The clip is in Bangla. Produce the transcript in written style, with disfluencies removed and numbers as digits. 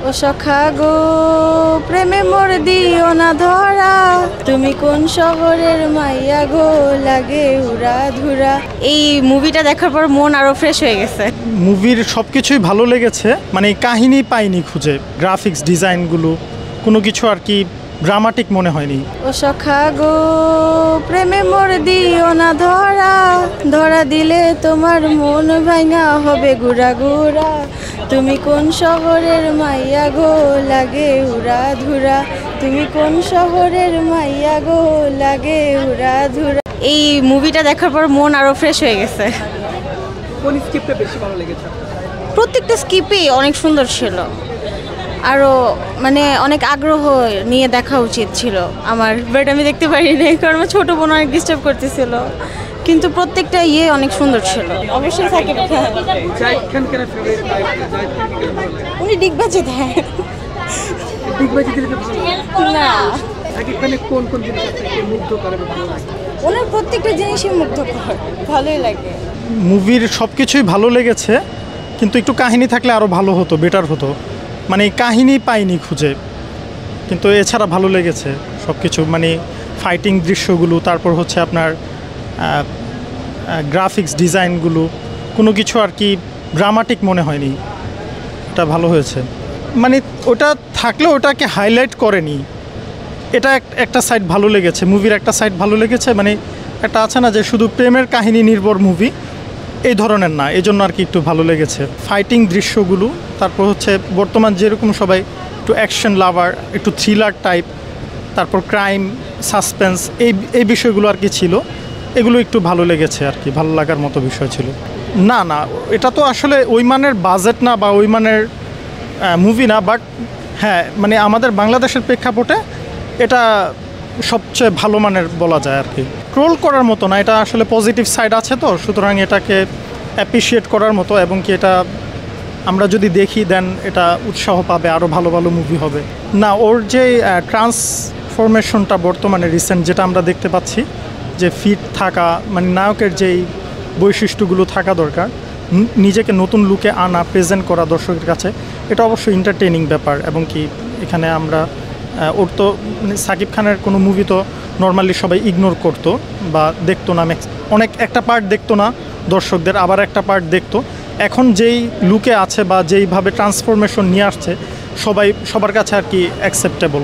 ও সখা গো প্রেমে মোর দিও না ধরা, তুমি কোন শহরের মাইয়া গো লাগে উড়া ধুরা। এই মুভিটা দেখার পর মন আরো ফ্রেশ হয়ে গেছে। মুভির সব কিছুই ভালো লেগেছে, মানে কাহিনী পাইনি খুঁজে, গ্রাফিক্স ডিজাইনগুলো কোনো কিছু আর কি ড্রামাটিক মনে হয়নি। ও সখা গো প্রেমে মোর দিও না ধরা, ধরা দিলে তোমার মন ভাঙা হবে গুড়া গুড়া, তুমি কোন শহরের মাইয়া গো লাগে উড়া ধুরা, তুমি কোন শহরের মাইয়া গো লাগে উড়া ধুরা। এই মুভিটা দেখার পর মন আরো ফ্রেশ হয়ে গেছে। কোন স্ক্রিপ্টটা বেশি ভালো লেগেছে? প্রত্যেকটা স্কিপই অনেক সুন্দর ছিল, আরও মানে অনেক আগ্রহ নিয়ে দেখা উচিত ছিল আমার, বাট আমি দেখতে পারিনি কারণ আমার ছোটো বোন অনেক ডিস্টার্ব করতেছিল, কিন্তু প্রত্যেকটা অনেক সুন্দর ছিল। অবশ্যই সাকিব খান। জাহিদ খান কেন ফেভারিট? জাহিদ খান কেন ভালো লাগে? উনি ডিগবাজি দেয় ডিগবাজি দিলে তো ভালো লাগে। না, সাকিব খানের কোন কোন জিনিস আপনাকে মুগ্ধ করে বা ভালো লাগে? ওনার প্রত্যেকটা জিনিসই মুগ্ধকর, ভালোই লাগে। মুভির সব কিছুই ভালো লেগেছে, কিন্তু একটু কাহিনী থাকলে আরও ভালো হতো, বেটার হতো, মানে কাহিনী পাইনি খুঁজে, কিন্তু এছাড়া ভালো লেগেছে সব কিছু, মানে ফাইটিং দৃশ্যগুলো, তারপর হচ্ছে আপনার গ্রাফিক্স ডিজাইনগুলো কোনো কিছু আর কি ড্রামাটিক মনে হয়নি, এটা ভালো হয়েছে। মানে ওটা থাকলেও ওটাকে হাইলাইট করেনি, এটা একটা সাইড ভালো লেগেছে, মুভির একটা সাইড ভালো লেগেছে, মানে একটা আছে না যে শুধু প্রেমের কাহিনী নির্ভর মুভি, এই ধরনের না, এই জন্য আর কি একটু ভালো লেগেছে। ফাইটিং দৃশ্যগুলো, তারপর হচ্ছে বর্তমান যেরকম সবাই একটু অ্যাকশন লাভার, একটু থ্রিলার টাইপ, তারপর ক্রাইম সাসপেন্স, এই বিষয়গুলো আর কি ছিল, এগুলো একটু ভালো লেগেছে আর কি, ভালো লাগার মতো বিষয় ছিল। না না, এটা তো আসলে ওই মানের বাজেট না বা ওই মানের মুভি না, বাট হ্যাঁ মানে আমাদের বাংলাদেশের প্রেক্ষাপটে এটা সবচেয়ে ভালো মানের বলা যায় আর কি। ট্রোল করার মতো না, এটা আসলে পজিটিভ সাইড আছে, তো সুতরাং এটাকে অ্যাপ্রিসিয়েট করার মতো, এবং কি এটা আমরা যদি দেখি দেন এটা উৎসাহ পাবে, আরও ভালো ভালো মুভি হবে। না, ওর যে ট্রান্সফরমেশনটা বর্তমানে রিসেন্ট যেটা আমরা দেখতে পাচ্ছি, যে ফিট থাকা, মানে নায়কের যেই বৈশিষ্ট্যগুলো থাকা দরকার, নিজেকে নতুন লুকে আনা, প্রেজেন্ট করা দর্শকের কাছে, এটা অবশ্যই এন্টারটেইনিং ব্যাপার। এবং কি এখানে আমরা ওর তো মানে সাকিব খানের কোনো মুভি তো নর্মালি সবাই ইগনোর করতো বা দেখতো না, অনেক একটা পার্ট দেখতো না দর্শকদের, আবার একটা পার্ট দেখতো। এখন যেই লুকে আছে বা যেইভাবে ট্রান্সফরমেশন নিয়ে আসছে, সবার কাছে আর কি অ্যাকসেপ্টেবল।